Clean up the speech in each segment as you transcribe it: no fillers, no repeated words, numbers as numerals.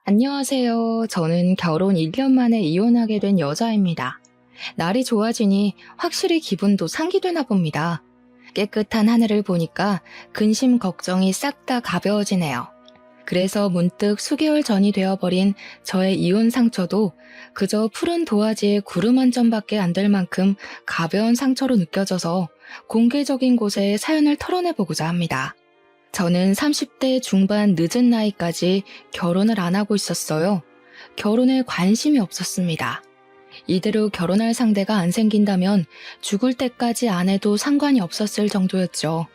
안녕하세요. 저는 결혼 1년 만에 이혼하게 된 여자입니다. 날이 좋아지니 확실히 기분도 상기되나 봅니다. 깨끗한 하늘을 보니까 근심 걱정이 싹 다 가벼워지네요. 그래서 문득 수개월 전이 되어버린 저의 이혼 상처도 그저 푸른 도화지에 구름 한 점밖에 안 될 만큼 가벼운 상처로 느껴져서 공개적인 곳에 사연을 털어내보고자 합니다. 저는 30대 중반 늦은 나이까지 결혼을 안 하고 있었어요. 결혼에 관심이 없었습니다. 이대로 결혼할 상대가 안 생긴다면 죽을 때까지 안 해도 상관이 없었을 정도였죠.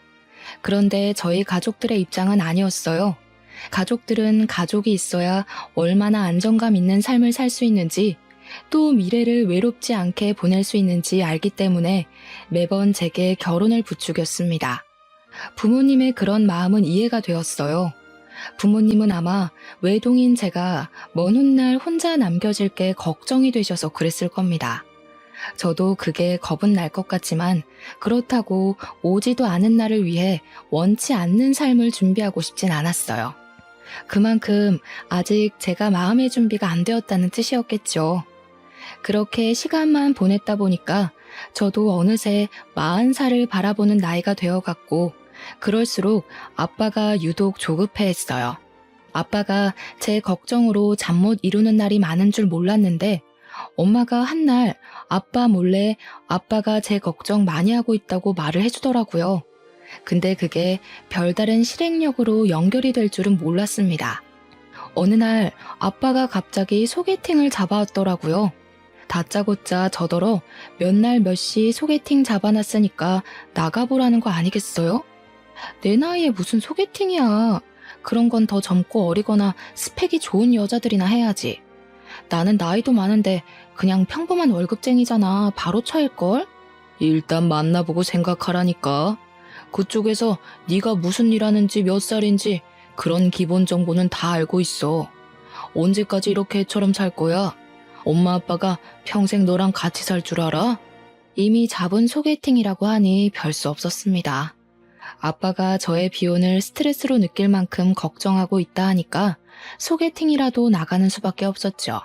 그런데 저희 가족들의 입장은 아니었어요. 가족들은 가족이 있어야 얼마나 안정감 있는 삶을 살 수 있는지, 또 미래를 외롭지 않게 보낼 수 있는지 알기 때문에 매번 제게 결혼을 부추겼습니다. 부모님의 그런 마음은 이해가 되었어요. 부모님은 아마 외동인 제가 먼 훗날 혼자 남겨질 게 걱정이 되셔서 그랬을 겁니다. 저도 그게 겁은 날 것 같지만 그렇다고 오지도 않은 날을 위해 원치 않는 삶을 준비하고 싶진 않았어요. 그만큼 아직 제가 마음의 준비가 안 되었다는 뜻이었겠죠. 그렇게 시간만 보냈다 보니까 저도 어느새 40살을 바라보는 나이가 되어갔고, 그럴수록 아빠가 유독 조급해했어요. 아빠가 제 걱정으로 잠 못 이루는 날이 많은 줄 몰랐는데 엄마가 한날 아빠 몰래 아빠가 제 걱정 많이 하고 있다고 말을 해주더라고요. 근데 그게 별다른 실행력으로 연결이 될 줄은 몰랐습니다. 어느 날 아빠가 갑자기 소개팅을 잡아왔더라고요. 다짜고짜 저더러 몇 날 몇 시 소개팅 잡아놨으니까 나가보라는 거 아니겠어요? 내 나이에 무슨 소개팅이야. 그런 건 더 젊고 어리거나 스펙이 좋은 여자들이나 해야지. 나는 나이도 많은데 그냥 평범한 월급쟁이잖아. 바로 차일걸? 일단 만나보고 생각하라니까. 그쪽에서 네가 무슨 일 하는지 몇 살인지 그런 기본 정보는 다 알고 있어. 언제까지 이렇게 애처럼 살 거야? 엄마 아빠가 평생 너랑 같이 살 줄 알아? 이미 잡은 소개팅이라고 하니 별 수 없었습니다. 아빠가 저의 비혼을 스트레스로 느낄 만큼 걱정하고 있다 하니까 소개팅이라도 나가는 수밖에 없었죠.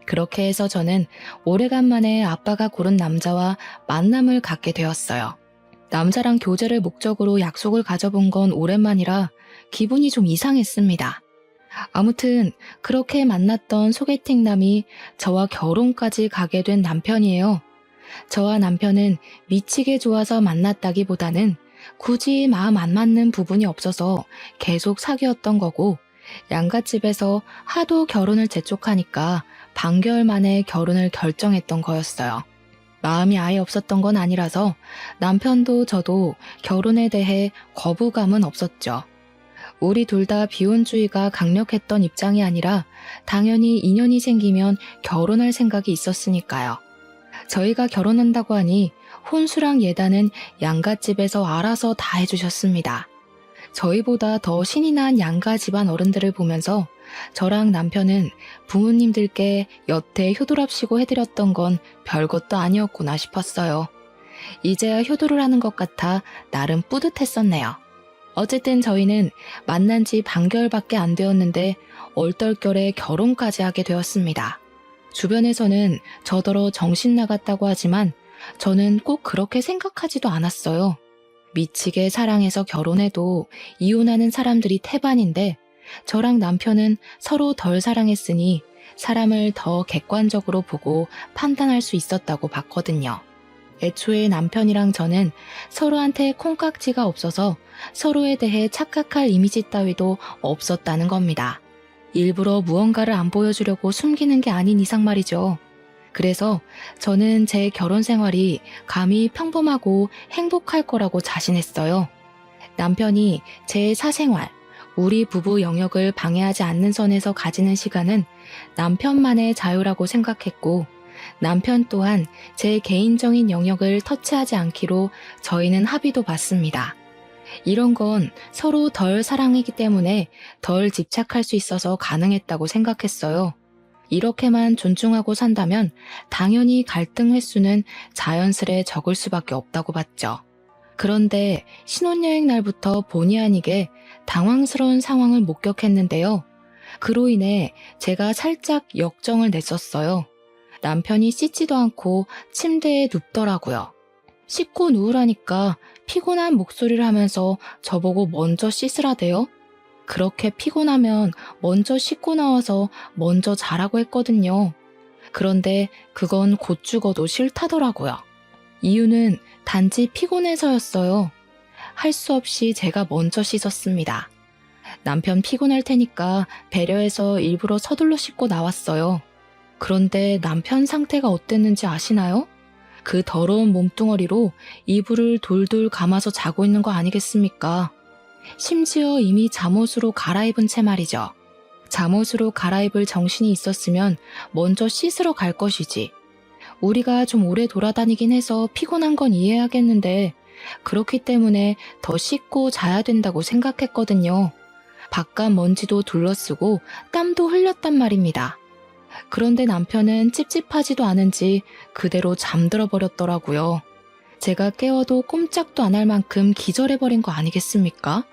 그렇게 해서 저는 오래간만에 아빠가 고른 남자와 만남을 갖게 되었어요. 남자랑 교제를 목적으로 약속을 가져본 건 오랜만이라 기분이 좀 이상했습니다. 아무튼 그렇게 만났던 소개팅남이 저와 결혼까지 가게 된 남편이에요. 저와 남편은 미치게 좋아서 만났다기보다는 굳이 마음 안 맞는 부분이 없어서 계속 사귀었던 거고, 양갓집에서 하도 결혼을 재촉하니까 반개월 만에 결혼을 결정했던 거였어요. 마음이 아예 없었던 건 아니라서 남편도 저도 결혼에 대해 거부감은 없었죠. 우리 둘 다 비혼주의가 강력했던 입장이 아니라 당연히 인연이 생기면 결혼할 생각이 있었으니까요. 저희가 결혼한다고 하니 혼수랑 예단은 양가집에서 알아서 다 해주셨습니다. 저희보다 더 신이 난 양가 집안 어른들을 보면서 저랑 남편은 부모님들께 여태 효도랍시고 해드렸던 건 별것도 아니었구나 싶었어요. 이제야 효도를 하는 것 같아 나름 뿌듯했었네요. 어쨌든 저희는 만난 지 반개월밖에 안 되었는데 얼떨결에 결혼까지 하게 되었습니다. 주변에서는 저더러 정신 나갔다고 하지만 저는 꼭 그렇게 생각하지도 않았어요. 미치게 사랑해서 결혼해도 이혼하는 사람들이 태반인데 저랑 남편은 서로 덜 사랑했으니 사람을 더 객관적으로 보고 판단할 수 있었다고 봤거든요. 애초에 남편이랑 저는 서로한테 콩깍지가 없어서 서로에 대해 착각할 이미지 따위도 없었다는 겁니다. 일부러 무언가를 안 보여주려고 숨기는 게 아닌 이상 말이죠. 그래서 저는 제 결혼 생활이 감히 평범하고 행복할 거라고 자신했어요. 남편이 제 사생활, 우리 부부 영역을 방해하지 않는 선에서 가지는 시간은 남편만의 자유라고 생각했고, 남편 또한 제 개인적인 영역을 터치하지 않기로 저희는 합의도 봤습니다. 이런 건 서로 덜 사랑이기 때문에 덜 집착할 수 있어서 가능했다고 생각했어요. 이렇게만 존중하고 산다면 당연히 갈등 횟수는 자연스레 적을 수밖에 없다고 봤죠. 그런데 신혼여행 날부터 본의 아니게 당황스러운 상황을 목격했는데요. 그로 인해 제가 살짝 역정을 냈었어요. 남편이 씻지도 않고 침대에 눕더라고요. 씻고 누우라니까 피곤한 목소리를 하면서 저보고 먼저 씻으라대요. 그렇게 피곤하면 먼저 씻고 나와서 먼저 자라고 했거든요. 그런데 그건 곧 죽어도 싫다더라고요. 이유는 단지 피곤해서였어요. 할 수 없이 제가 먼저 씻었습니다. 남편 피곤할 테니까 배려해서 일부러 서둘러 씻고 나왔어요. 그런데 남편 상태가 어땠는지 아시나요? 그 더러운 몸뚱어리로 이불을 돌돌 감아서 자고 있는 거 아니겠습니까? 심지어 이미 잠옷으로 갈아입은 채 말이죠. 잠옷으로 갈아입을 정신이 있었으면 먼저 씻으러 갈 것이지. 우리가 좀 오래 돌아다니긴 해서 피곤한 건 이해하겠는데 그렇기 때문에 더 씻고 자야 된다고 생각했거든요. 바깥 먼지도 둘러쓰고 땀도 흘렸단 말입니다. 그런데 남편은 찝찝하지도 않은지 그대로 잠들어 버렸더라고요. 제가 깨워도 꼼짝도 안 할 만큼 기절해버린 거 아니겠습니까?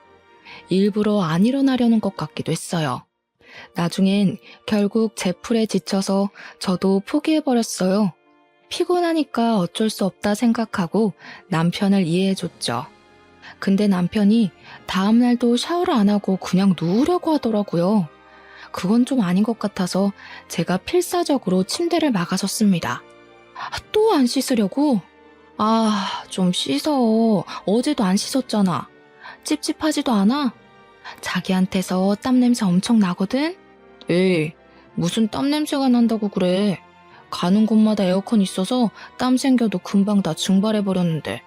일부러 안 일어나려는 것 같기도 했어요. 나중엔 결국 제 풀에 지쳐서 저도 포기해버렸어요. 피곤하니까 어쩔 수 없다 생각하고 남편을 이해해줬죠. 근데 남편이 다음날도 샤워를 안 하고 그냥 누우려고 하더라고요. 그건 좀 아닌 것 같아서 제가 필사적으로 침대를 막아섰습니다. 또 안 씻으려고? 좀 씻어. 어제도 안 씻었잖아. 찝찝하지도 않아? 자기한테서 땀냄새 엄청 나거든? 에이, 무슨 땀냄새가 난다고 그래. 가는 곳마다 에어컨 있어서 땀 생겨도 금방 다 증발해버렸는데.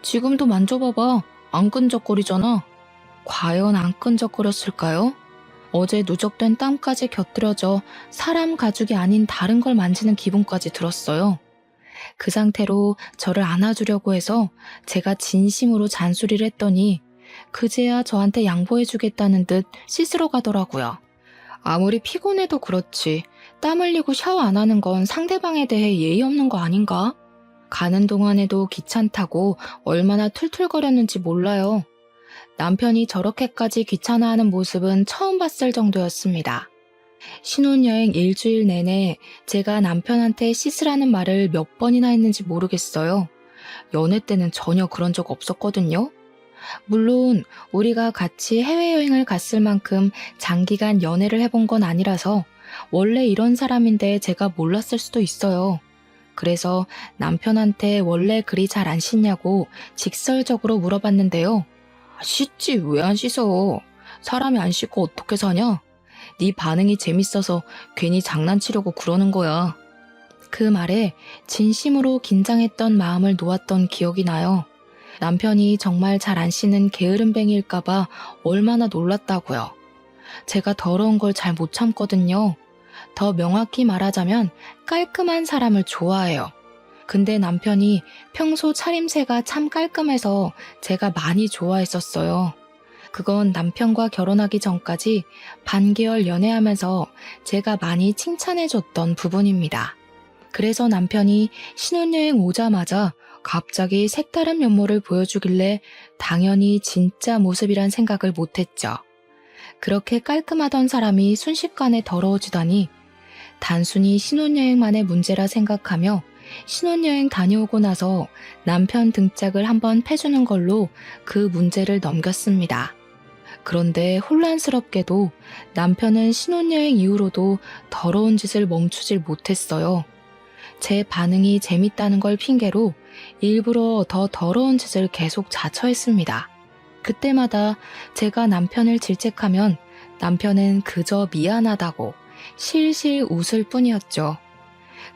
지금도 만져봐봐. 안 끈적거리잖아. 과연 안 끈적거렸을까요? 어제 누적된 땀까지 곁들여져 사람 가죽이 아닌 다른 걸 만지는 기분까지 들었어요. 그 상태로 저를 안아주려고 해서 제가 진심으로 잔소리를 했더니 그제야 저한테 양보해주겠다는 듯 씻으러 가더라고요. 아무리 피곤해도 그렇지 땀 흘리고 샤워 안 하는 건 상대방에 대해 예의 없는 거 아닌가? 가는 동안에도 귀찮다고 얼마나 툴툴거렸는지 몰라요. 남편이 저렇게까지 귀찮아하는 모습은 처음 봤을 정도였습니다. 신혼여행 일주일 내내 제가 남편한테 씻으라는 말을 몇 번이나 했는지 모르겠어요. 연애 때는 전혀 그런 적 없었거든요. 물론 우리가 같이 해외여행을 갔을 만큼 장기간 연애를 해본 건 아니라서 원래 이런 사람인데 제가 몰랐을 수도 있어요. 그래서 남편한테 원래 그리 잘 안 씻냐고 직설적으로 물어봤는데요. 씻지 왜 안 씻어? 사람이 안 씻고 어떻게 사냐? 네 반응이 재밌어서 괜히 장난치려고 그러는 거야. 그 말에 진심으로 긴장했던 마음을 놓았던 기억이 나요. 남편이 정말 잘 안 씻는 게으름뱅이일까봐 얼마나 놀랐다고요. 제가 더러운 걸 잘 못 참거든요. 더 명확히 말하자면 깔끔한 사람을 좋아해요. 근데 남편이 평소 차림새가 참 깔끔해서 제가 많이 좋아했었어요. 그건 남편과 결혼하기 전까지 반개월 연애하면서 제가 많이 칭찬해줬던 부분입니다. 그래서 남편이 신혼여행 오자마자 갑자기 색다른 면모를 보여주길래 당연히 진짜 모습이란 생각을 못했죠. 그렇게 깔끔하던 사람이 순식간에 더러워지다니 단순히 신혼여행만의 문제라 생각하며 신혼여행 다녀오고 나서 남편 등짝을 한번 패주는 걸로 그 문제를 넘겼습니다. 그런데 혼란스럽게도 남편은 신혼여행 이후로도 더러운 짓을 멈추질 못했어요. 제 반응이 재밌다는 걸 핑계로 일부러 더 더러운 짓을 계속 자처했습니다. 그때마다 제가 남편을 질책하면 남편은 그저 미안하다고 실실 웃을 뿐이었죠.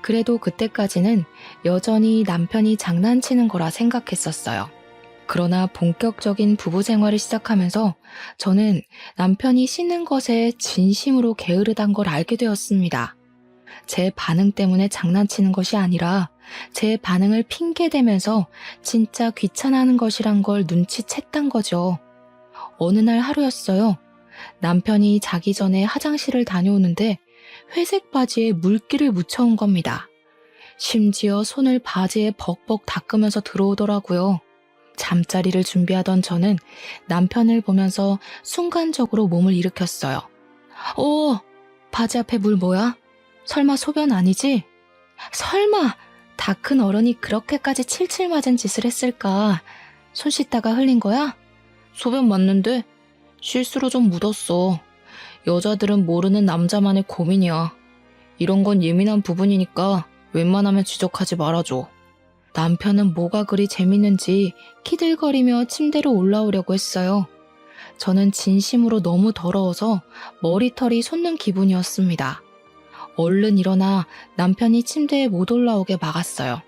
그래도 그때까지는 여전히 남편이 장난치는 거라 생각했었어요. 그러나 본격적인 부부 생활을 시작하면서 저는 남편이 씻는 것에 진심으로 게으르단 걸 알게 되었습니다. 제 반응 때문에 장난치는 것이 아니라 제 반응을 핑계대면서 진짜 귀찮아하는 것이란 걸 눈치챘단 거죠. 어느 날 하루였어요. 남편이 자기 전에 화장실을 다녀오는데 회색 바지에 물기를 묻혀온 겁니다. 심지어 손을 바지에 벅벅 닦으면서 들어오더라고요. 잠자리를 준비하던 저는 남편을 보면서 순간적으로 몸을 일으켰어요. 바지 앞에 물 뭐야? 설마 소변 아니지? 설마 다 큰 어른이 그렇게까지 칠칠 맞은 짓을 했을까? 손 씻다가 흘린 거야? 소변 맞는데? 실수로 좀 묻었어. 여자들은 모르는 남자만의 고민이야. 이런 건 예민한 부분이니까 웬만하면 지적하지 말아줘. 남편은 뭐가 그리 재밌는지 키들거리며 침대로 올라오려고 했어요. 저는 진심으로 너무 더러워서 머리털이 솟는 기분이었습니다. 얼른 일어나 남편이 침대에 못 올라오게 막았어요.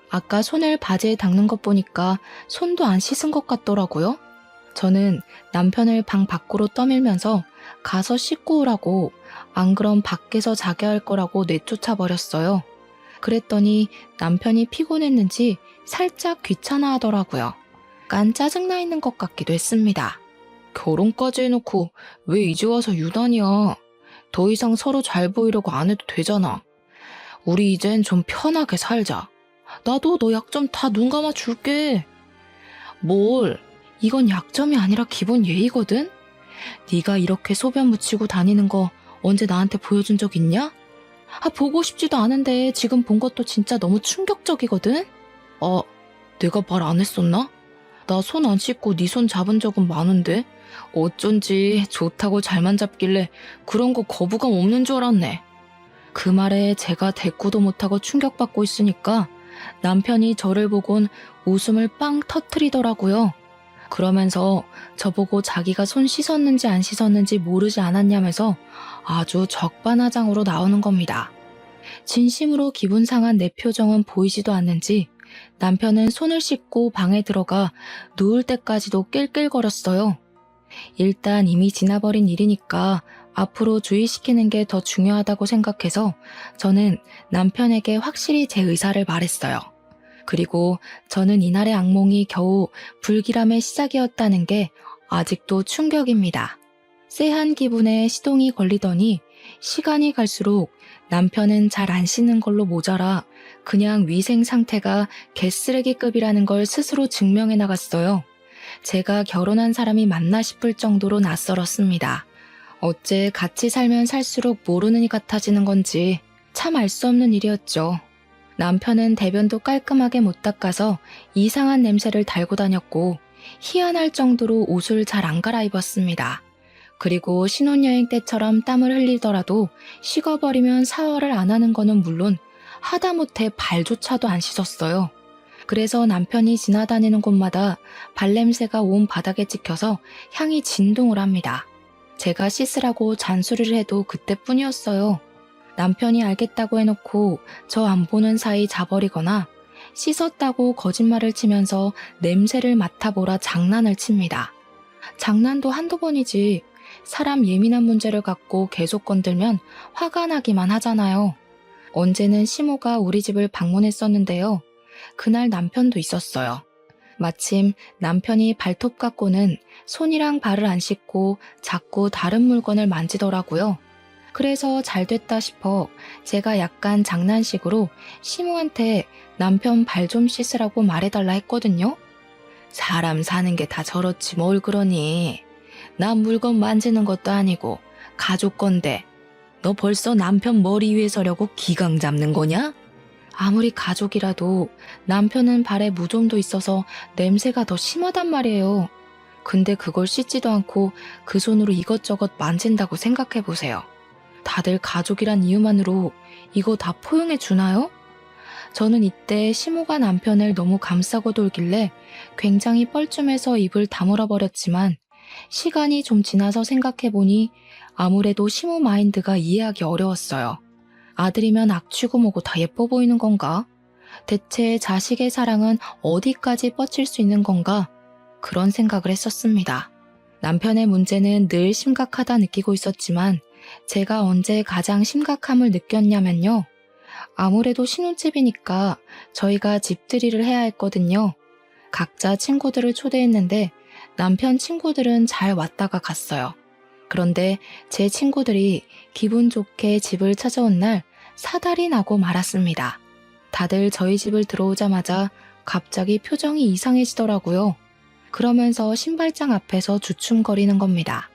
아까 손을 바지에 닦는 것 보니까 손도 안 씻은 것 같더라고요. 저는 남편을 방 밖으로 떠밀면서 가서 씻고 오라고, 안 그럼 밖에서 자게 할 거라고 내쫓아 버렸어요. 그랬더니 남편이 피곤했는지 살짝 귀찮아 하더라고요. 약간 짜증나 있는 것 같기도 했습니다. 결혼까지 해놓고 왜 이제 와서 유난이야. 더 이상 서로 잘 보이려고 안 해도 되잖아. 우리 이젠 좀 편하게 살자. 나도 너 약점 다 눈 감아 줄게. 뭘? 이건 약점이 아니라 기본 예의거든? 네가 이렇게 소변 묻히고 다니는 거 언제 나한테 보여준 적 있냐? 보고 싶지도 않은데 지금 본 것도 진짜 너무 충격적이거든? 내가 말 안 했었나? 나 손 안 씻고 네 손 잡은 적은 많은데 어쩐지 좋다고 잘만 잡길래 그런 거 거부감 없는 줄 알았네. 그 말에 제가 대꾸도 못하고 충격받고 있으니까 남편이 저를 보곤 웃음을 빵 터트리더라고요. 그러면서 저보고 자기가 손 씻었는지 안 씻었는지 모르지 않았냐면서 아주 적반하장으로 나오는 겁니다. 진심으로 기분 상한 내 표정은 보이지도 않는지 남편은 손을 씻고 방에 들어가 누울 때까지도 낄낄거렸어요. 일단 이미 지나버린 일이니까 앞으로 주의시키는 게 더 중요하다고 생각해서 저는 남편에게 확실히 제 의사를 말했어요. 그리고 저는 이날의 악몽이 겨우 불길함의 시작이었다는 게 아직도 충격입니다. 쎄한 기분에 시동이 걸리더니 시간이 갈수록 남편은 잘 안 씻는 걸로 모자라 그냥 위생 상태가 개쓰레기급이라는 걸 스스로 증명해 나갔어요. 제가 결혼한 사람이 맞나 싶을 정도로 낯설었습니다. 어째 같이 살면 살수록 모르는 이 같아지는 건지 참 알 수 없는 일이었죠. 남편은 대변도 깔끔하게 못 닦아서 이상한 냄새를 달고 다녔고 희한할 정도로 옷을 잘 안 갈아입었습니다. 그리고 신혼여행 때처럼 땀을 흘리더라도 식어버리면 샤워를 안 하는 거는 물론 하다못해 발조차도 안 씻었어요. 그래서 남편이 지나다니는 곳마다 발냄새가 온 바닥에 찍혀서 향이 진동을 합니다. 제가 씻으라고 잔소리를 해도 그때뿐이었어요. 남편이 알겠다고 해놓고 저 안 보는 사이 자버리거나 씻었다고 거짓말을 치면서 냄새를 맡아보라 장난을 칩니다. 장난도 한두 번이지 사람 예민한 문제를 갖고 계속 건들면 화가 나기만 하잖아요. 언제는 시모가 우리 집을 방문했었는데요. 그날 남편도 있었어요. 마침 남편이 발톱 갖고는 손이랑 발을 안 씻고 자꾸 다른 물건을 만지더라고요. 그래서 잘됐다 싶어 제가 약간 장난식으로 시모한테 남편 발 좀 씻으라고 말해달라 했거든요. 사람 사는 게 다 저렇지 뭘 그러니. 나 물건 만지는 것도 아니고 가족 건데 너 벌써 남편 머리 위에 서려고 기강 잡는 거냐? 아무리 가족이라도 남편은 발에 무좀도 있어서 냄새가 더 심하단 말이에요. 근데 그걸 씻지도 않고 그 손으로 이것저것 만진다고 생각해보세요. 다들 가족이란 이유만으로 이거 다 포용해 주나요? 저는 이때 시모가 남편을 너무 감싸고 돌길래 굉장히 뻘쭘해서 입을 다물어 버렸지만 시간이 좀 지나서 생각해보니 아무래도 시모 마인드가 이해하기 어려웠어요. 아들이면 악취고 뭐고 다 예뻐 보이는 건가? 대체 자식의 사랑은 어디까지 뻗칠 수 있는 건가? 그런 생각을 했었습니다. 남편의 문제는 늘 심각하다 느끼고 있었지만 제가 언제 가장 심각함을 느꼈냐면요. 아무래도 신혼집이니까 저희가 집들이를 해야 했거든요. 각자 친구들을 초대했는데 남편 친구들은 잘 왔다가 갔어요. 그런데 제 친구들이 기분 좋게 집을 찾아온 날 사달이 나고 말았습니다. 다들 저희 집을 들어오자마자 갑자기 표정이 이상해지더라고요. 그러면서 신발장 앞에서 주춤거리는 겁니다.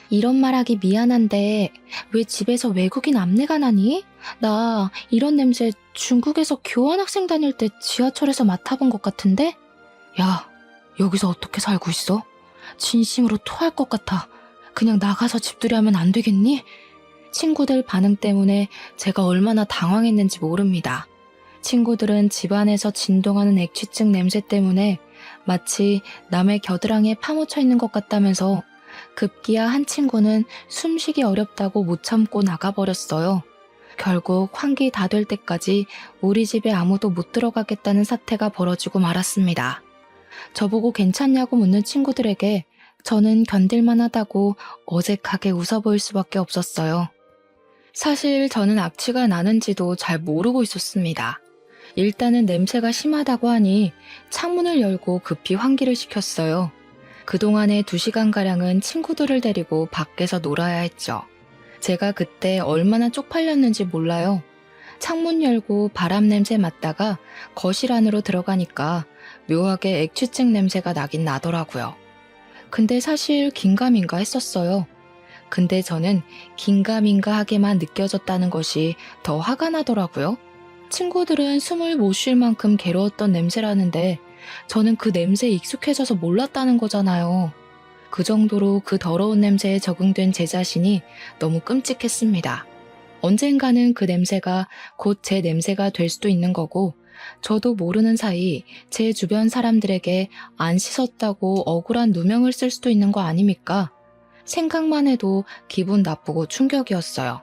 이런 말하기 미안한데 왜 집에서 외국인 암내가 나니? 나 이런 냄새 중국에서 교환학생 다닐 때 지하철에서 맡아본 것 같은데? 야, 여기서 어떻게 살고 있어? 진심으로 토할 것 같아. 그냥 나가서 집들이 하면 안 되겠니? 친구들 반응 때문에 제가 얼마나 당황했는지 모릅니다. 친구들은 집안에서 진동하는 액취증 냄새 때문에 마치 남의 겨드랑이에 파묻혀 있는 것 같다면서 급기야 한 친구는 숨쉬기 어렵다고 못 참고 나가버렸어요. 결국 환기 다 될 때까지 우리 집에 아무도 못 들어가겠다는 사태가 벌어지고 말았습니다. 저보고 괜찮냐고 묻는 친구들에게 저는 견딜만 하다고 어색하게 웃어 보일 수밖에 없었어요. 사실 저는 악취가 나는지도 잘 모르고 있었습니다. 일단은 냄새가 심하다고 하니 창문을 열고 급히 환기를 시켰어요. 그동안의 2시간가량은 친구들을 데리고 밖에서 놀아야 했죠. 제가 그때 얼마나 쪽팔렸는지 몰라요. 창문 열고 바람 냄새 맡다가 거실 안으로 들어가니까 묘하게 액취증 냄새가 나긴 나더라고요. 근데 사실 긴가민가 했었어요. 근데 저는 긴가민가하게만 느껴졌다는 것이 더 화가 나더라고요. 친구들은 숨을 못 쉴 만큼 괴로웠던 냄새라는데 저는 그 냄새에 익숙해져서 몰랐다는 거잖아요. 그 정도로 그 더러운 냄새에 적응된 제 자신이 너무 끔찍했습니다. 언젠가는 그 냄새가 곧 제 냄새가 될 수도 있는 거고 저도 모르는 사이 제 주변 사람들에게 안 씻었다고 억울한 누명을 쓸 수도 있는 거 아닙니까? 생각만 해도 기분 나쁘고 충격이었어요.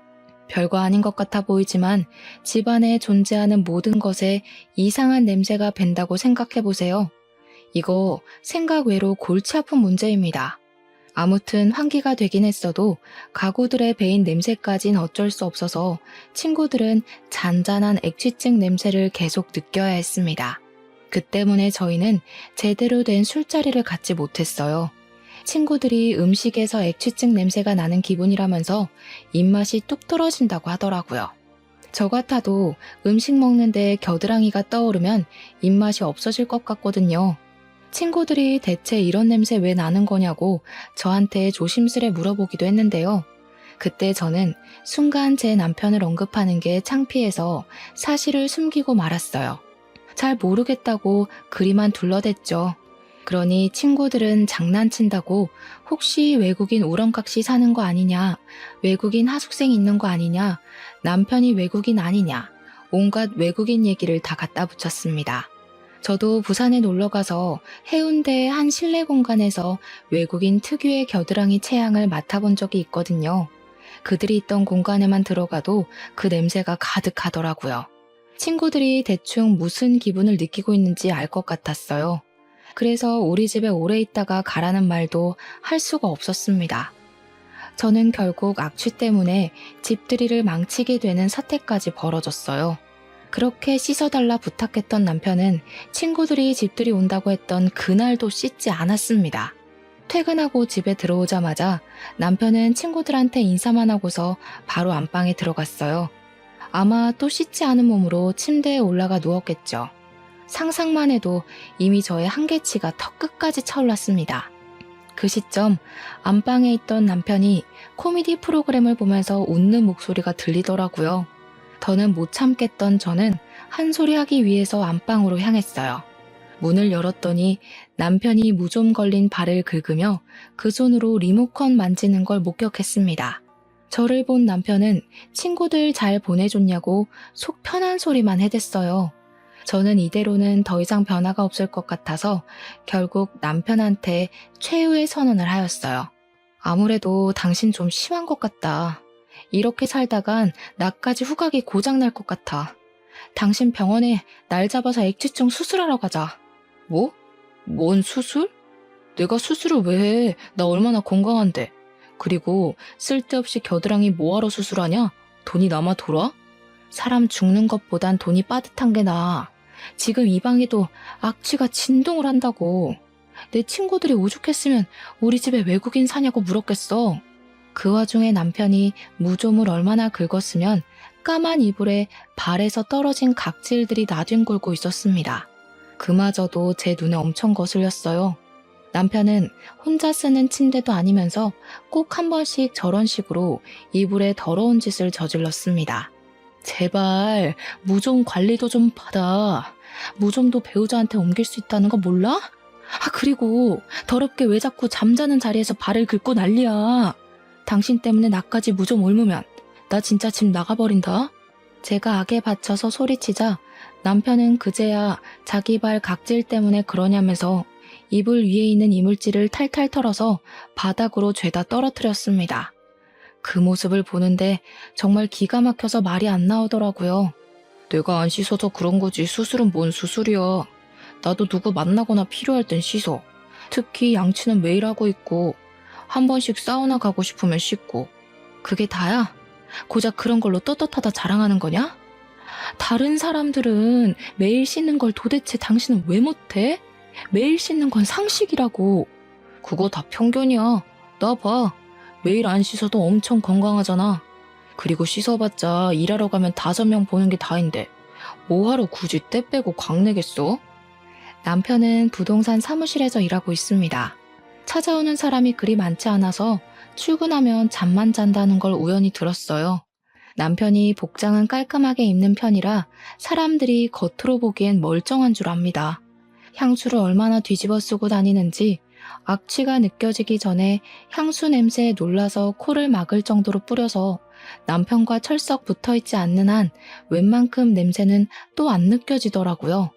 별거 아닌 것 같아 보이지만 집안에 존재하는 모든 것에 이상한 냄새가 밴다고 생각해보세요. 이거 생각 외로 골치 아픈 문제입니다. 아무튼 환기가 되긴 했어도 가구들의 배인 냄새까진 어쩔 수 없어서 친구들은 잔잔한 액취증 냄새를 계속 느껴야 했습니다. 그 때문에 저희는 제대로 된 술자리를 갖지 못했어요. 친구들이 음식에서 액취증 냄새가 나는 기분이라면서 입맛이 뚝 떨어진다고 하더라고요. 저 같아도 음식 먹는데 겨드랑이가 떠오르면 입맛이 없어질 것 같거든요. 친구들이 대체 이런 냄새 왜 나는 거냐고 저한테 조심스레 물어보기도 했는데요. 그때 저는 순간 제 남편을 언급하는 게 창피해서 사실을 숨기고 말았어요. 잘 모르겠다고 그리만 둘러댔죠. 그러니 친구들은 장난친다고 혹시 외국인 우렁각시 사는 거 아니냐, 외국인 하숙생 있는 거 아니냐, 남편이 외국인 아니냐, 온갖 외국인 얘기를 다 갖다 붙였습니다. 저도 부산에 놀러가서 해운대의 한 실내 공간에서 외국인 특유의 겨드랑이 체향을 맡아본 적이 있거든요. 그들이 있던 공간에만 들어가도 그 냄새가 가득하더라고요. 친구들이 대충 무슨 기분을 느끼고 있는지 알 것 같았어요. 그래서 우리 집에 오래 있다가 가라는 말도 할 수가 없었습니다. 저는 결국 악취 때문에 집들이를 망치게 되는 사태까지 벌어졌어요. 그렇게 씻어달라 부탁했던 남편은 친구들이 집들이 온다고 했던 그날도 씻지 않았습니다. 퇴근하고 집에 들어오자마자 남편은 친구들한테 인사만 하고서 바로 안방에 들어갔어요. 아마 또 씻지 않은 몸으로 침대에 올라가 누웠겠죠. 상상만 해도 이미 저의 한계치가 턱 끝까지 차올랐습니다. 그 시점 안방에 있던 남편이 코미디 프로그램을 보면서 웃는 목소리가 들리더라고요. 더는 못 참겠던 저는 한 소리 하기 위해서 안방으로 향했어요. 문을 열었더니 남편이 무좀 걸린 발을 긁으며 그 손으로 리모컨 만지는 걸 목격했습니다. 저를 본 남편은 친구들 잘 보내줬냐고 속 편한 소리만 해댔어요. 저는 이대로는 더 이상 변화가 없을 것 같아서 결국 남편한테 최후의 선언을 하였어요. 아무래도 당신 좀 심한 것 같다. 이렇게 살다간 나까지 후각이 고장날 것 같아. 당신 병원에 날 잡아서 액취증 수술하러 가자. 뭐? 뭔 수술? 내가 수술을 왜 해? 나 얼마나 건강한데. 그리고 쓸데없이 겨드랑이 뭐하러 수술하냐? 돈이 남아 돌아? 사람 죽는 것보단 돈이 빠듯한 게 나아. 지금 이 방에도 악취가 진동을 한다고. 내 친구들이 오죽했으면 우리 집에 외국인 사냐고 물었겠어. 그 와중에 남편이 무좀을 얼마나 긁었으면 까만 이불에 발에서 떨어진 각질들이 나뒹굴고 있었습니다. 그마저도 제 눈에 엄청 거슬렸어요. 남편은 혼자 쓰는 침대도 아니면서 꼭 한 번씩 저런 식으로 이불에 더러운 짓을 저질렀습니다. 제발 무좀 관리도 좀 받아. 무좀도 배우자한테 옮길 수 있다는 거 몰라? 그리고 더럽게 왜 자꾸 잠자는 자리에서 발을 긁고 난리야. 당신 때문에 나까지 무좀 옮으면 나 진짜 집 나가버린다. 제가 악에 받쳐서 소리치자 남편은 그제야 자기 발 각질 때문에 그러냐면서 이불 위에 있는 이물질을 탈탈 털어서 바닥으로 죄다 떨어뜨렸습니다. 그 모습을 보는데 정말 기가 막혀서 말이 안 나오더라고요. 내가 안 씻어서 그런 거지 수술은 뭔 수술이야. 나도 누구 만나거나 필요할 땐 씻어. 특히 양치는 매일 하고 있고 한 번씩 사우나 가고 싶으면 씻고. 그게 다야? 고작 그런 걸로 떳떳하다 자랑하는 거냐? 다른 사람들은 매일 씻는 걸 도대체 당신은 왜 못해? 매일 씻는 건 상식이라고. 그거 다 편견이야. 나 봐. 매일 안 씻어도 엄청 건강하잖아. 그리고 씻어봤자 일하러 가면 5명 보는 게 다인데 뭐하러 굳이 때 빼고 광내겠어? 남편은 부동산 사무실에서 일하고 있습니다. 찾아오는 사람이 그리 많지 않아서 출근하면 잠만 잔다는 걸 우연히 들었어요. 남편이 복장은 깔끔하게 입는 편이라 사람들이 겉으로 보기엔 멀쩡한 줄 압니다. 향수를 얼마나 뒤집어 쓰고 다니는지 악취가 느껴지기 전에 향수 냄새에 놀라서 코를 막을 정도로 뿌려서 남편과 철썩 붙어있지 않는 한 웬만큼 냄새는 또 안 느껴지더라고요.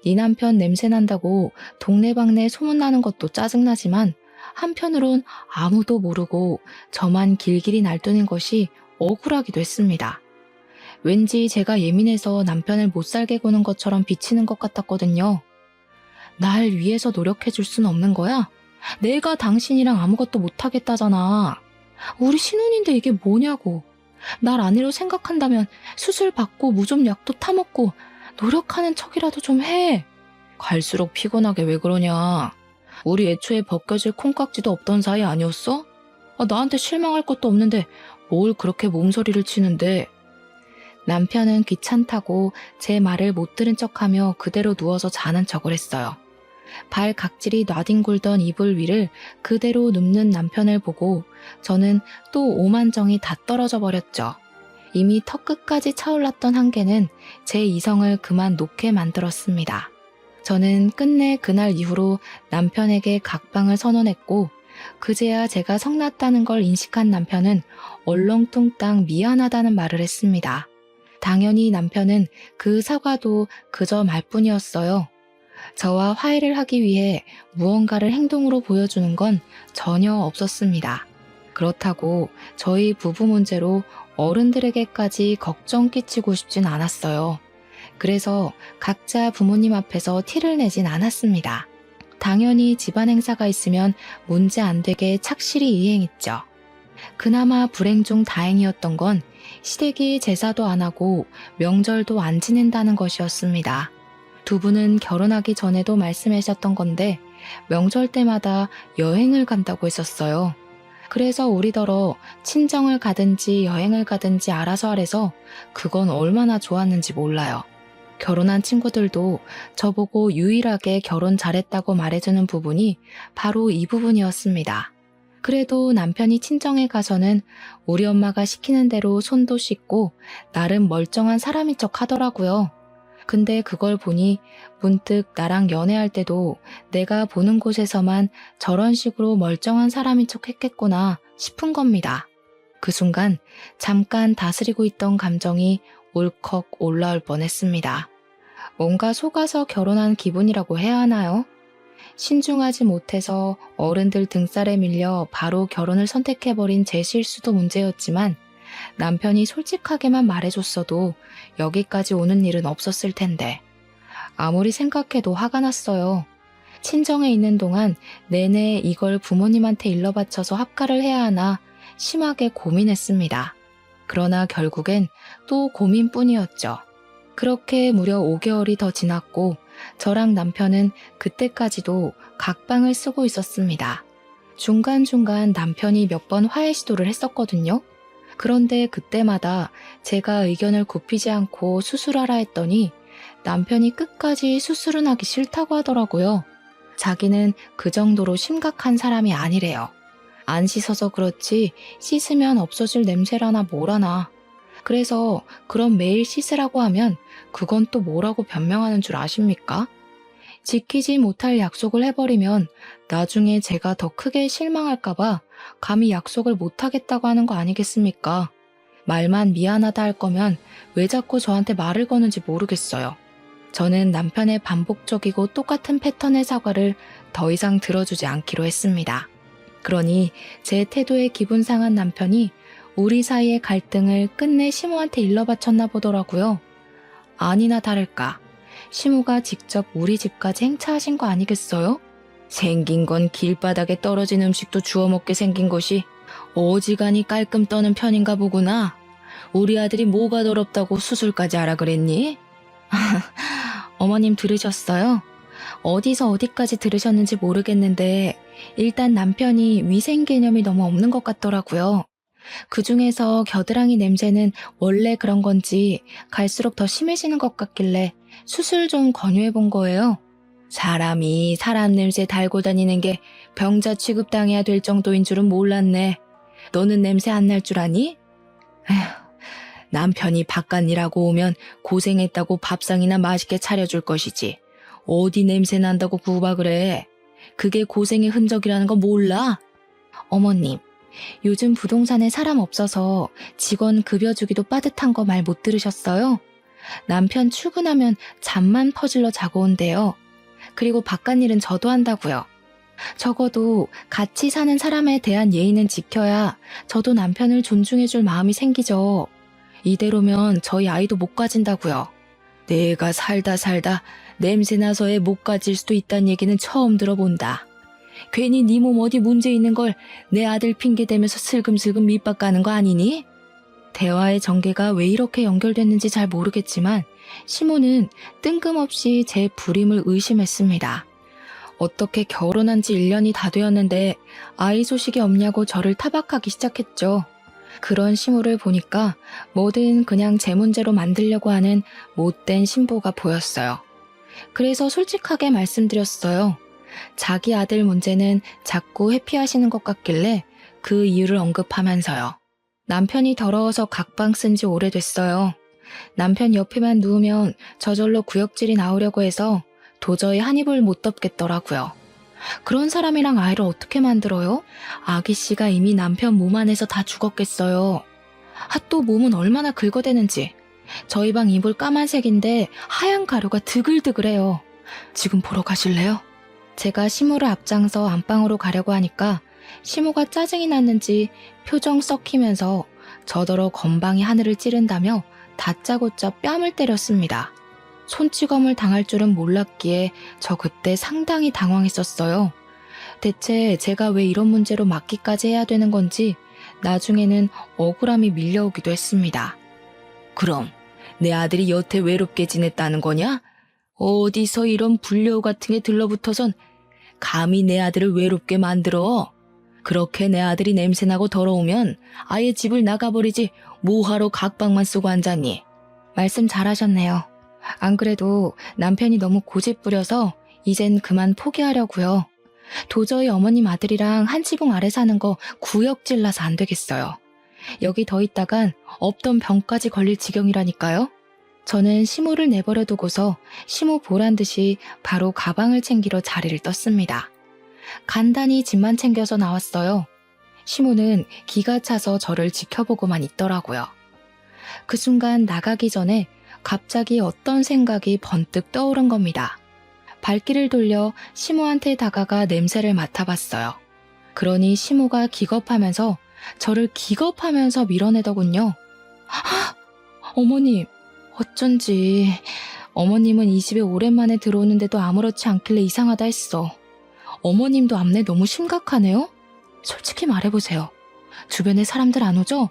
네 남편 냄새 난다고 동네방네 소문나는 것도 짜증나지만 한편으론 아무도 모르고 저만 길길이 날뛰는 것이 억울하기도 했습니다. 왠지 제가 예민해서 남편을 못살게 구는 것처럼 비치는 것 같았거든요. 날 위해서 노력해줄 순 없는 거야? 내가 당신이랑 아무것도 못하겠다잖아. 우리 신혼인데 이게 뭐냐고. 날 아내로 생각한다면 수술 받고 무좀 약도 타먹고 노력하는 척이라도 좀 해. 갈수록 피곤하게 왜 그러냐. 우리 애초에 벗겨질 콩깍지도 없던 사이 아니었어? 나한테 실망할 것도 없는데 뭘 그렇게 몸서리를 치는데. 남편은 귀찮다고 제 말을 못 들은 척하며 그대로 누워서 자는 척을 했어요. 발 각질이 나뒹굴던 이불 위를 그대로 눕는 남편을 보고 저는 또 오만정이 다 떨어져 버렸죠. 이미 턱끝까지 차올랐던 한계는 제 이성을 그만 놓게 만들었습니다. 저는 끝내 그날 이후로 남편에게 각방을 선언했고 그제야 제가 성났다는 걸 인식한 남편은 얼렁뚱땅 미안하다는 말을 했습니다. 당연히 남편은 그 사과도 그저 말뿐이었어요. 저와 화해를 하기 위해 무언가를 행동으로 보여주는 건 전혀 없었습니다. 그렇다고 저희 부부 문제로 어른들에게까지 걱정 끼치고 싶진 않았어요. 그래서 각자 부모님 앞에서 티를 내진 않았습니다. 당연히 집안 행사가 있으면 문제 안 되게 착실히 이행했죠. 그나마 불행 중 다행이었던 건 시댁이 제사도 안 하고 명절도 안 지낸다는 것이었습니다. 두 분은 결혼하기 전에도 말씀하셨던 건데 명절 때마다 여행을 간다고 했었어요. 그래서 우리더러 친정을 가든지 여행을 가든지 알아서 하래서 그건 얼마나 좋았는지 몰라요. 결혼한 친구들도 저보고 유일하게 결혼 잘했다고 말해주는 부분이 바로 이 부분이었습니다. 그래도 남편이 친정에 가서는 우리 엄마가 시키는 대로 손도 씻고 나름 멀쩡한 사람인 척 하더라고요. 근데 그걸 보니 문득 나랑 연애할 때도 내가 보는 곳에서만 저런 식으로 멀쩡한 사람인 척 했겠구나 싶은 겁니다. 그 순간 잠깐 다스리고 있던 감정이 울컥 올라올 뻔했습니다. 뭔가 속아서 결혼한 기분이라고 해야 하나요? 신중하지 못해서 어른들 등살에 밀려 바로 결혼을 선택해버린 제 실수도 문제였지만 남편이 솔직하게만 말해줬어도 여기까지 오는 일은 없었을 텐데 아무리 생각해도 화가 났어요. 친정에 있는 동안 내내 이걸 부모님한테 일러바쳐서 합가를 해야 하나 심하게 고민했습니다. 그러나 결국엔 또 고민뿐이었죠. 그렇게 무려 5개월이 더 지났고 저랑 남편은 그때까지도 각방을 쓰고 있었습니다. 중간중간 남편이 몇 번 화해 시도를 했었거든요. 그런데 그때마다 제가 의견을 굽히지 않고 수술하라 했더니 남편이 끝까지 수술은 하기 싫다고 하더라고요. 자기는 그 정도로 심각한 사람이 아니래요. 안 씻어서 그렇지 씻으면 없어질 냄새라나 뭐라나. 그래서 그럼 매일 씻으라고 하면 그건 또 뭐라고 변명하는 줄 아십니까? 지키지 못할 약속을 해버리면 나중에 제가 더 크게 실망할까봐 감히 약속을 못하겠다고 하는 거 아니겠습니까? 말만 미안하다 할 거면 왜 자꾸 저한테 말을 거는지 모르겠어요. 저는 남편의 반복적이고 똑같은 패턴의 사과를 더 이상 들어주지 않기로 했습니다. 그러니 제 태도에 기분 상한 남편이 우리 사이의 갈등을 끝내 시모한테 일러바쳤나 보더라고요. 아니나 다를까 시모가 직접 우리 집까지 행차하신 거 아니겠어요? 생긴 건 길바닥에 떨어진 음식도 주워 먹게 생긴 것이 어지간히 깔끔 떠는 편인가 보구나. 우리 아들이 뭐가 더럽다고 수술까지 하라 그랬니? 어머님 들으셨어요? 어디서 어디까지 들으셨는지 모르겠는데 일단 남편이 위생 개념이 너무 없는 것 같더라고요. 그중에서 겨드랑이 냄새는 원래 그런 건지 갈수록 더 심해지는 것 같길래 수술 좀 권유해 본 거예요. 사람이 사람 냄새 달고 다니는 게 병자 취급당해야 될 정도인 줄은 몰랐네. 너는 냄새 안 날 줄 아니? 에휴, 남편이 바깥일하고 오면 고생했다고 밥상이나 맛있게 차려줄 것이지. 어디 냄새 난다고 구박을 해. 그게 고생의 흔적이라는 거 몰라? 어머님, 요즘 부동산에 사람 없어서 직원 급여 주기도 빠듯한 거 말 못 들으셨어요? 남편 출근하면 잠만 퍼질러 자고 온대요. 그리고 바깥일은 저도 한다고요. 적어도 같이 사는 사람에 대한 예의는 지켜야 저도 남편을 존중해줄 마음이 생기죠. 이대로면 저희 아이도 못 가진다고요. 내가 살다 냄새나서 애 못 가질 수도 있다는 얘기는 처음 들어본다. 괜히 네 몸 어디 문제 있는 걸 내 아들 핑계대면서 슬금슬금 밑밥 가는 거 아니니? 대화의 전개가 왜 이렇게 연결됐는지 잘 모르겠지만 시모는 뜬금없이 제 불임을 의심했습니다. 어떻게 결혼한 지 1년이 다 되었는데 아이 소식이 없냐고 저를 타박하기 시작했죠. 그런 시모를 보니까 뭐든 그냥 제 문제로 만들려고 하는 못된 신부가 보였어요. 그래서 솔직하게 말씀드렸어요. 자기 아들 문제는 자꾸 회피하시는 것 같길래 그 이유를 언급하면서요. 남편이 더러워서 각방 쓴 지 오래됐어요. 남편 옆에만 누우면 저절로 구역질이 나오려고 해서 도저히 한 입을 못 덮겠더라고요. 그런 사람이랑 아이를 어떻게 만들어요? 아기 씨가 이미 남편 몸 안에서 다 죽었겠어요. 또 몸은 얼마나 긁어대는지. 저희 방 이불 까만색인데 하얀 가루가 드글드글해요. 지금 보러 가실래요? 제가 시모를 앞장서 안방으로 가려고 하니까 시모가 짜증이 났는지 표정 썩히면서 저더러 건방이 하늘을 찌른다며 다짜고짜 뺨을 때렸습니다. 손찌검을 당할 줄은 몰랐기에 저 그때 상당히 당황했었어요. 대체 제가 왜 이런 문제로 맞기까지 해야 되는 건지 나중에는 억울함이 밀려오기도 했습니다. 그럼 내 아들이 여태 외롭게 지냈다는 거냐? 어디서 이런 불려우 같은 게 들러붙어선 감히 내 아들을 외롭게 만들어? 그렇게 내 아들이 냄새나고 더러우면 아예 집을 나가버리지 뭐하러 각방만 쓰고 앉았니? 말씀 잘하셨네요. 안 그래도 남편이 너무 고집부려서 이젠 그만 포기하려고요. 도저히 어머님 아들이랑 한 지붕 아래 사는 거 구역질나서 안 되겠어요. 여기 더 있다간 없던 병까지 걸릴 지경이라니까요. 저는 시모를 내버려 두고서 시모 보란 듯이 바로 가방을 챙기러 자리를 떴습니다. 간단히 짐만 챙겨서 나왔어요. 시모는 기가 차서 저를 지켜보고만 있더라고요. 그 순간 나가기 전에 갑자기 어떤 생각이 번뜩 떠오른 겁니다. 발길을 돌려 시모한테 다가가 냄새를 맡아봤어요. 그러니 시모가 기겁하면서 저를 기겁하면서 밀어내더군요. 어머님, 어쩐지 어머님은 이 집에 오랜만에 들어오는데도 아무렇지 않길래 이상하다 했어. 어머님도 앞내 너무 심각하네요? 솔직히 말해보세요. 주변에 사람들 안 오죠?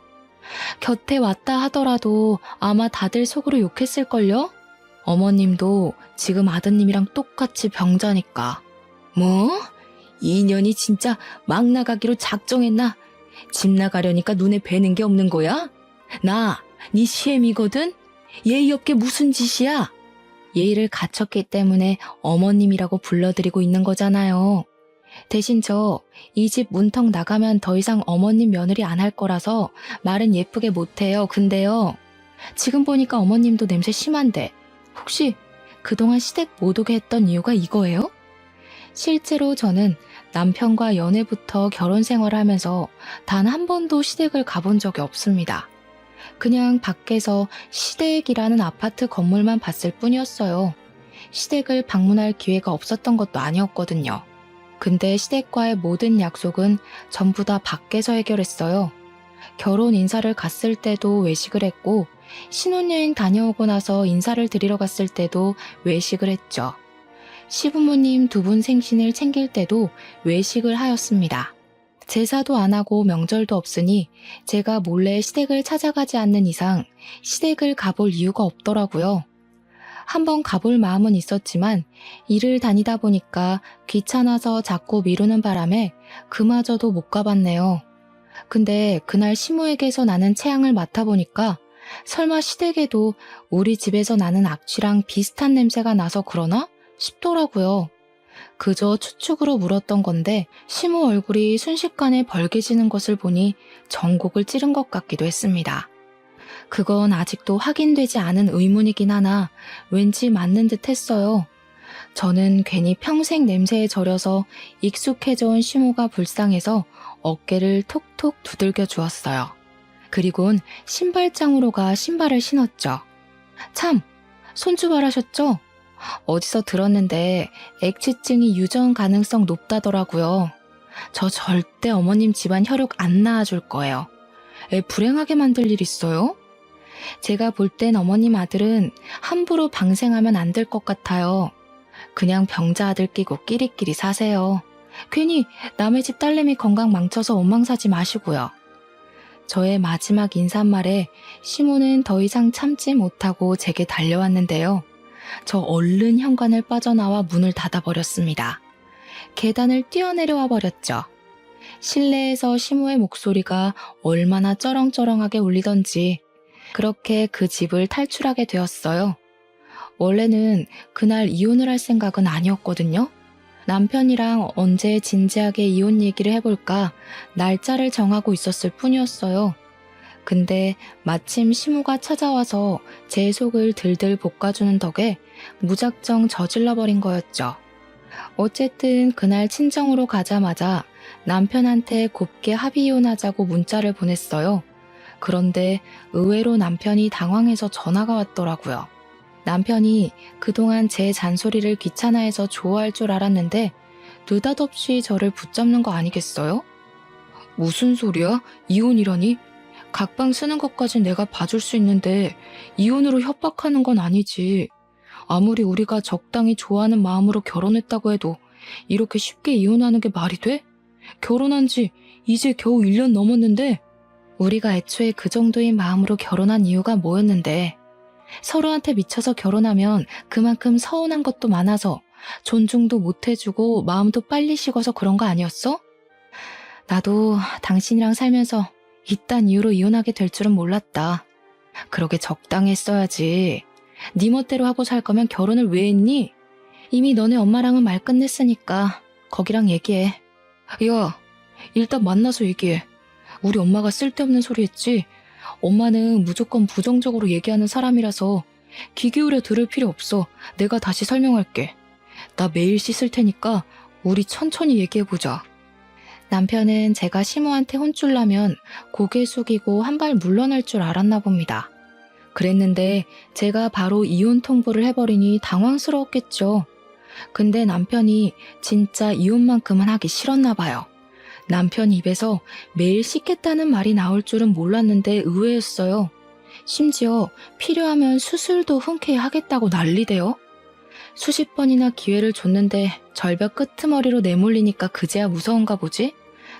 곁에 왔다 하더라도 아마 다들 속으로 욕했을걸요? 어머님도 지금 아드님이랑 똑같이 병자니까. 뭐? 이 년이 진짜 막 나가기로 작정했나? 집 나가려니까 눈에 뵈는 게 없는 거야? 나, 네 시엠이거든? 예의 없게 무슨 짓이야? 예의를 갖췄기 때문에 어머님이라고 불러드리고 있는 거잖아요. 대신 저 이 집 문턱 나가면 더 이상 어머님 며느리 안 할 거라서 말은 예쁘게 못해요. 근데요. 지금 보니까 어머님도 냄새 심한데 혹시 그동안 시댁 못 오게 했던 이유가 이거예요? 실제로 저는 남편과 연애부터 결혼 생활을 하면서 단 한 번도 시댁을 가본 적이 없습니다. 그냥 밖에서 시댁이라는 아파트 건물만 봤을 뿐이었어요. 시댁을 방문할 기회가 없었던 것도 아니었거든요. 근데 시댁과의 모든 약속은 전부 다 밖에서 해결했어요. 결혼 인사를 갔을 때도 외식을 했고, 신혼여행 다녀오고 나서 인사를 드리러 갔을 때도 외식을 했죠. 시부모님 두 분 생신을 챙길 때도 외식을 하였습니다. 제사도 안 하고 명절도 없으니 제가 몰래 시댁을 찾아가지 않는 이상 시댁을 가볼 이유가 없더라고요. 한번 가볼 마음은 있었지만 일을 다니다 보니까 귀찮아서 자꾸 미루는 바람에 그마저도 못 가봤네요. 근데 그날 시모에게서 나는 체향을 맡아보니까 설마 시댁에도 우리 집에서 나는 악취랑 비슷한 냄새가 나서 그러나 싶더라고요. 그저 추측으로 물었던 건데 시모 얼굴이 순식간에 벌개지는 것을 보니 전곡을 찌른 것 같기도 했습니다. 그건 아직도 확인되지 않은 의문이긴 하나 왠지 맞는 듯 했어요. 저는 괜히 평생 냄새에 절여서 익숙해져 온 시모가 불쌍해서 어깨를 톡톡 두들겨 주었어요. 그리곤 신발장으로 가 신발을 신었죠. 참, 손주발하셨죠? 어디서 들었는데 액취증이 유전 가능성 높다더라고요. 저 절대 어머님 집안 혈육 안 낳아줄 거예요. 애 불행하게 만들 일 있어요? 제가 볼 땐 어머님 아들은 함부로 방생하면 안 될 것 같아요. 그냥 병자 아들 끼고 끼리끼리 사세요. 괜히 남의 집 딸내미 건강 망쳐서 원망 사지 마시고요. 저의 마지막 인사말에 시모는 더 이상 참지 못하고 제게 달려왔는데요. 저 얼른 현관을 빠져나와 문을 닫아버렸습니다. 계단을 뛰어내려와 버렸죠. 실내에서 시모의 목소리가 얼마나 쩌렁쩌렁하게 울리던지 그렇게 그 집을 탈출하게 되었어요. 원래는 그날 이혼을 할 생각은 아니었거든요. 남편이랑 언제 진지하게 이혼 얘기를 해볼까 날짜를 정하고 있었을 뿐이었어요. 근데 마침 시모가 찾아와서 제 속을 들들 볶아주는 덕에 무작정 저질러버린 거였죠. 어쨌든 그날 친정으로 가자마자 남편한테 곱게 합의 이혼하자고 문자를 보냈어요. 그런데 의외로 남편이 당황해서 전화가 왔더라고요. 남편이 그동안 제 잔소리를 귀찮아해서 좋아할 줄 알았는데 느닷없이 저를 붙잡는 거 아니겠어요? 무슨 소리야? 이혼이라니? 각방 쓰는 것까진 내가 봐줄 수 있는데 이혼으로 협박하는 건 아니지. 아무리 우리가 적당히 좋아하는 마음으로 결혼했다고 해도 이렇게 쉽게 이혼하는 게 말이 돼? 결혼한 지 이제 겨우 1년 넘었는데 우리가 애초에 그 정도의 마음으로 결혼한 이유가 뭐였는데 서로한테 미쳐서 결혼하면 그만큼 서운한 것도 많아서 존중도 못 해주고 마음도 빨리 식어서 그런 거 아니었어? 나도 당신이랑 살면서 이딴 이유로 이혼하게 될 줄은 몰랐다. 그러게 적당히 했어야지. 네 멋대로 하고 살 거면 결혼을 왜 했니? 이미 너네 엄마랑은 말 끝냈으니까 거기랑 얘기해. 야, 일단 만나서 얘기해. 우리 엄마가 쓸데없는 소리 했지? 엄마는 무조건 부정적으로 얘기하는 사람이라서 귀 기울여 들을 필요 없어. 내가 다시 설명할게. 나 매일 씻을 테니까 우리 천천히 얘기해보자. 남편은 제가 시모한테 혼쭐 나면 고개 숙이고 한 발 물러날 줄 알았나 봅니다. 그랬는데 제가 바로 이혼 통보를 해버리니 당황스러웠겠죠. 근데 남편이 진짜 이혼만큼은 하기 싫었나 봐요. 남편 입에서 매일 씻겠다는 말이 나올 줄은 몰랐는데 의외였어요. 심지어 필요하면 수술도 흔쾌히 하겠다고 난리대요. 수십 번이나 기회를 줬는데 절벽 끄트머리로 내몰리니까 그제야 무서운가 보지?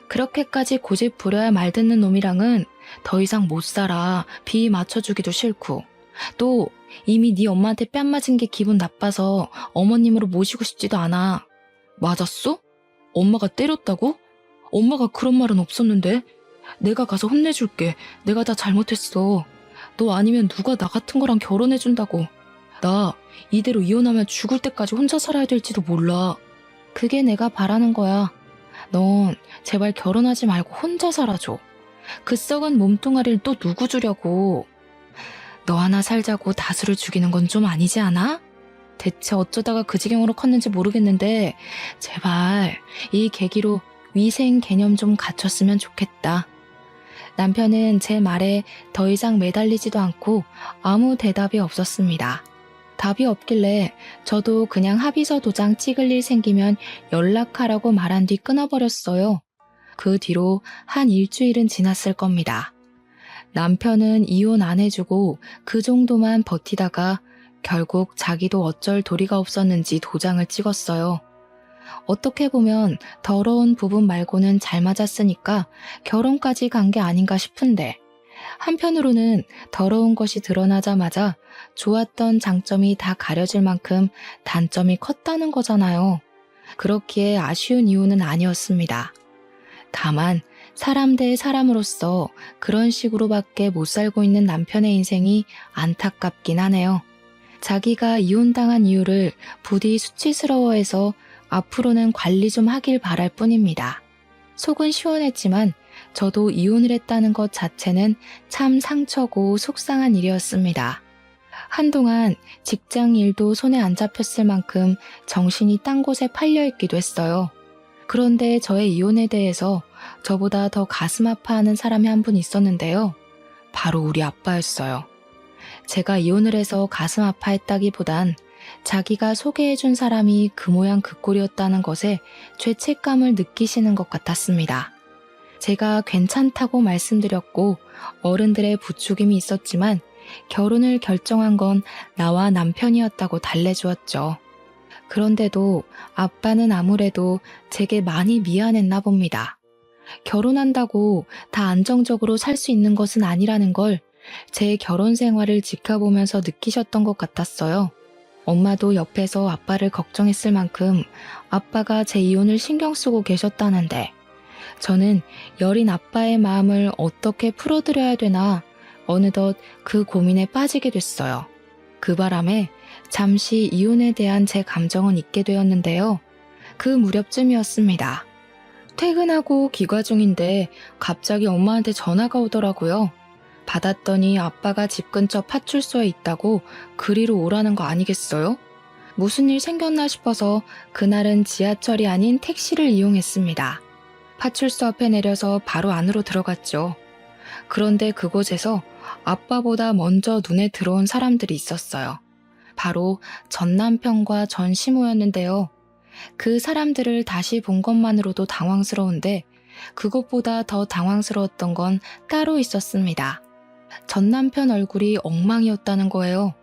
그렇게까지 고집 부려야 말 듣는 놈이랑은 더 이상 못 살아. 비 맞춰주기도 싫고. 또 이미 네 엄마한테 뺨 맞은 게 기분 나빠서 어머님으로 모시고 싶지도 않아. 맞았어? 엄마가 때렸다고? 엄마가 그런 말은 없었는데. 내가 가서 혼내줄게. 내가 다 잘못했어. 너 아니면 누가 나 같은 거랑 결혼해준다고. 나 이대로 이혼하면 죽을 때까지 혼자 살아야 될지도 몰라. 그게 내가 바라는 거야. 넌 제발 결혼하지 말고 혼자 살아줘. 그 썩은 몸뚱아리를 또 누구 주려고. 너 하나 살자고 다수를 죽이는 건 좀 아니지 않아? 대체 어쩌다가 그 지경으로 컸는지 모르겠는데 제발 이 계기로 위생 개념 좀 갖췄으면 좋겠다. 남편은 제 말에 더 이상 매달리지도 않고 아무 대답이 없었습니다. 답이 없길래 저도 그냥 합의서 도장 찍을 일 생기면 연락하라고 말한 뒤 끊어버렸어요. 그 뒤로 한 일주일은 지났을 겁니다. 남편은 이혼 안 해주고 그 정도만 버티다가 결국 자기도 어쩔 도리가 없었는지 도장을 찍었어요. 어떻게 보면 더러운 부분 말고는 잘 맞았으니까 결혼까지 간 게 아닌가 싶은데 한편으로는 더러운 것이 드러나자마자 좋았던 장점이 다 가려질 만큼 단점이 컸다는 거잖아요. 그렇기에 아쉬운 이유는 아니었습니다. 다만 사람 대 사람으로서 그런 식으로밖에 못 살고 있는 남편의 인생이 안타깝긴 하네요. 자기가 이혼당한 이유를 부디 수치스러워해서 앞으로는 관리 좀 하길 바랄 뿐입니다. 속은 시원했지만 저도 이혼을 했다는 것 자체는 참 상처고 속상한 일이었습니다. 한동안 직장 일도 손에 안 잡혔을 만큼 정신이 딴 곳에 팔려있기도 했어요. 그런데 저의 이혼에 대해서 저보다 더 가슴 아파하는 사람이 한 분 있었는데요. 바로 우리 아빠였어요. 제가 이혼을 해서 가슴 아파했다기보단 자기가 소개해준 사람이 그 모양 그 꼴이었다는 것에 죄책감을 느끼시는 것 같았습니다. 제가 괜찮다고 말씀드렸고 어른들의 부추김이 있었지만 결혼을 결정한 건 나와 남편이었다고 달래주었죠. 그런데도 아빠는 아무래도 제게 많이 미안했나 봅니다. 결혼한다고 다 안정적으로 살 수 있는 것은 아니라는 걸 제 결혼 생활을 지켜보면서 느끼셨던 것 같았어요. 엄마도 옆에서 아빠를 걱정했을 만큼 아빠가 제 이혼을 신경 쓰고 계셨다는데 저는 여린 아빠의 마음을 어떻게 풀어드려야 되나 어느덧 그 고민에 빠지게 됐어요. 그 바람에 잠시 이혼에 대한 제 감정은 잊게 되었는데요. 그 무렵쯤이었습니다. 퇴근하고 귀가 중인데 갑자기 엄마한테 전화가 오더라고요. 받았더니 아빠가 집 근처 파출소에 있다고 그리로 오라는 거 아니겠어요? 무슨 일 생겼나 싶어서 그날은 지하철이 아닌 택시를 이용했습니다. 파출소 앞에 내려서 바로 안으로 들어갔죠. 그런데 그곳에서 아빠보다 먼저 눈에 들어온 사람들이 있었어요. 바로 전 남편과 전 시모였는데요. 그 사람들을 다시 본 것만으로도 당황스러운데 그것보다 더 당황스러웠던 건 따로 있었습니다. 전 남편 얼굴이 엉망이었다는 거예요.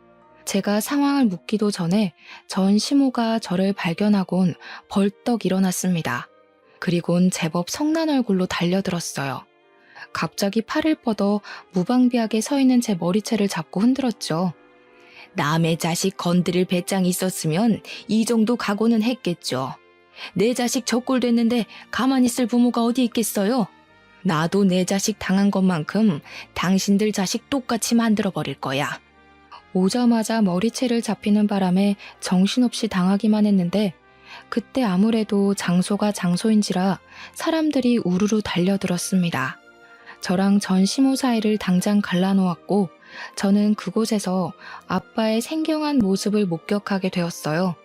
제가 상황을 묻기도 전에 전 시모가 저를 발견하곤 벌떡 일어났습니다. 그리곤 제법 성난 얼굴로 달려들었어요. 갑자기 팔을 뻗어 무방비하게 서 있는 제 머리채를 잡고 흔들었죠. 남의 자식 건드릴 배짱이 있었으면 이 정도 각오는 했겠죠. 내 자식 저꼴 됐는데 가만히 있을 부모가 어디 있겠어요? 나도 내 자식 당한 것만큼 당신들 자식 똑같이 만들어버릴 거야. 오자마자 머리채를 잡히는 바람에 정신없이 당하기만 했는데 그때 아무래도 장소가 장소인지라 사람들이 우르르 달려들었습니다. 저랑 전 시모 사이를 당장 갈라놓았고 저는 그곳에서 아빠의 생경한 모습을 목격하게 되었어요.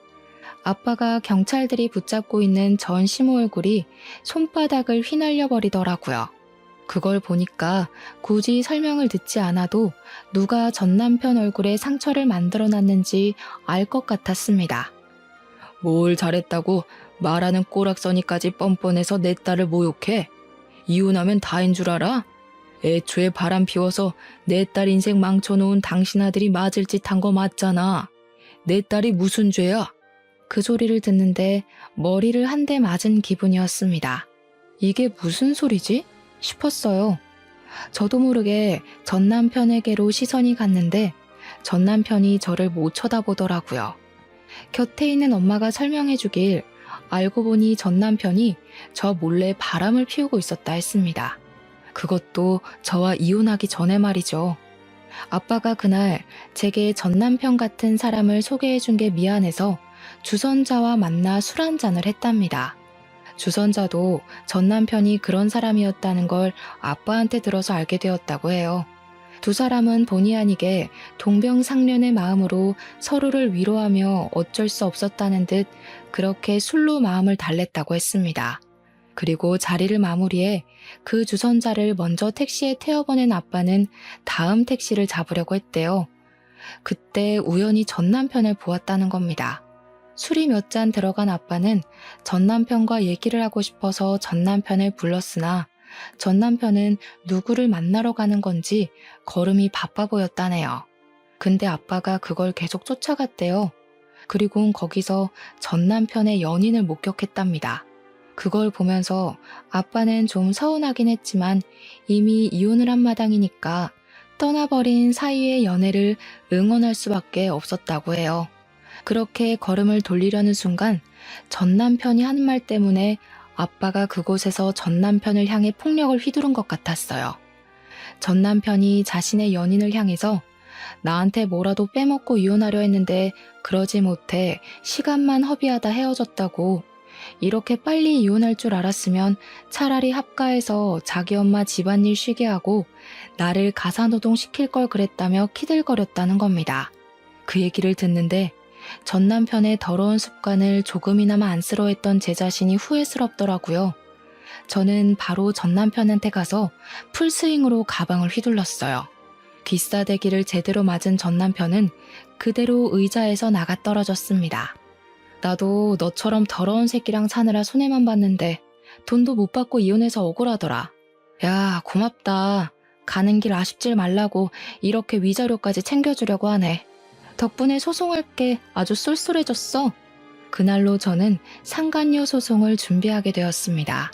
아빠가 경찰들이 붙잡고 있는 전 시모 얼굴이 손바닥을 휘날려 버리더라고요. 그걸 보니까 굳이 설명을 듣지 않아도 누가 전 남편 얼굴에 상처를 만들어 놨는지 알 것 같았습니다. 뭘 잘했다고 말하는 꼬락서니까지 뻔뻔해서 내 딸을 모욕해? 이혼하면 다인 줄 알아? 애초에 바람 피워서 내 딸 인생 망쳐놓은 당신 아들이 맞을 짓 한 거 맞잖아. 내 딸이 무슨 죄야? 그 소리를 듣는데 머리를 한 대 맞은 기분이었습니다. 이게 무슨 소리지? 싶었어요. 저도 모르게 전 남편에게로 시선이 갔는데 전 남편이 저를 못 쳐다보더라고요. 곁에 있는 엄마가 설명해 주길 알고 보니 전 남편이 저 몰래 바람을 피우고 있었다 했습니다. 그것도 저와 이혼하기 전에 말이죠. 아빠가 그날 제게 전 남편 같은 사람을 소개해준 게 미안해서 주선자와 만나 술 한잔을 했답니다. 주선자도 전 남편이 그런 사람이었다는 걸 아빠한테 들어서 알게 되었다고 해요. 두 사람은 본의 아니게 동병상련의 마음으로 서로를 위로하며 어쩔 수 없었다는 듯 그렇게 술로 마음을 달랬다고 했습니다. 그리고 자리를 마무리해 그 주선자를 먼저 택시에 태워보낸 아빠는 다음 택시를 잡으려고 했대요. 그때 우연히 전 남편을 보았다는 겁니다. 술이 몇 잔 들어간 아빠는 전 남편과 얘기를 하고 싶어서 전 남편을 불렀으나 전 남편은 누구를 만나러 가는 건지 걸음이 바빠 보였다네요. 근데 아빠가 그걸 계속 쫓아갔대요. 그리고 거기서 전 남편의 연인을 목격했답니다. 그걸 보면서 아빠는 좀 서운하긴 했지만 이미 이혼을 한 마당이니까 떠나버린 사이의 연애를 응원할 수밖에 없었다고 해요. 그렇게 걸음을 돌리려는 순간 전 남편이 한 말 때문에 아빠가 그곳에서 전 남편을 향해 폭력을 휘두른 것 같았어요. 전 남편이 자신의 연인을 향해서 나한테 뭐라도 빼먹고 이혼하려 했는데 그러지 못해 시간만 허비하다 헤어졌다고, 이렇게 빨리 이혼할 줄 알았으면 차라리 합가해서 자기 엄마 집안일 쉬게 하고 나를 가사노동 시킬 걸 그랬다며 키들거렸다는 겁니다. 그 얘기를 듣는데 전 남편의 더러운 습관을 조금이나마 안쓰러워했던 제 자신이 후회스럽더라고요. 저는 바로 전 남편한테 가서 풀스윙으로 가방을 휘둘렀어요. 귀싸대기를 제대로 맞은 전 남편은 그대로 의자에서 나가 떨어졌습니다. 나도 너처럼 더러운 새끼랑 사느라 손해만 봤는데 돈도 못 받고 이혼해서 억울하더라. 야, 고맙다. 가는 길 아쉽질 말라고 이렇게 위자료까지 챙겨주려고 하네. 덕분에 소송할 게 아주 쏠쏠해졌어. 그날로 저는 상간녀 소송을 준비하게 되었습니다.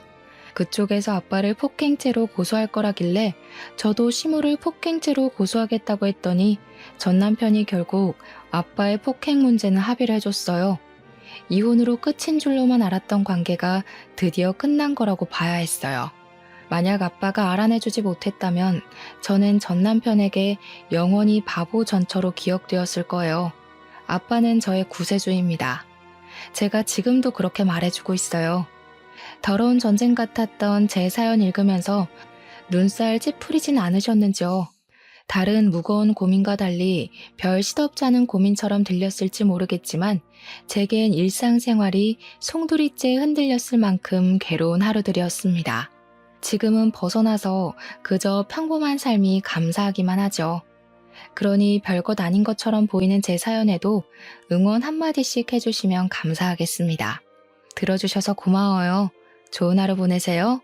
그쪽에서 아빠를 폭행죄로 고소할 거라길래 저도 시무를 폭행죄로 고소하겠다고 했더니 전 남편이 결국 아빠의 폭행 문제는 합의를 해줬어요. 이혼으로 끝인 줄로만 알았던 관계가 드디어 끝난 거라고 봐야 했어요. 만약 아빠가 알아내주지 못했다면 저는 전 남편에게 영원히 바보 전처로 기억되었을 거예요. 아빠는 저의 구세주입니다. 제가 지금도 그렇게 말해주고 있어요. 더러운 전쟁 같았던 제 사연 읽으면서 눈살 찌푸리진 않으셨는지요? 다른 무거운 고민과 달리 별 시덥지 않은 고민처럼 들렸을지 모르겠지만 제겐 일상생활이 송두리째 흔들렸을 만큼 괴로운 하루들이었습니다. 지금은 벗어나서 그저 평범한 삶이 감사하기만 하죠. 그러니 별것 아닌 것처럼 보이는 제 사연에도 응원 한마디씩 해주시면 감사하겠습니다. 들어주셔서 고마워요. 좋은 하루 보내세요.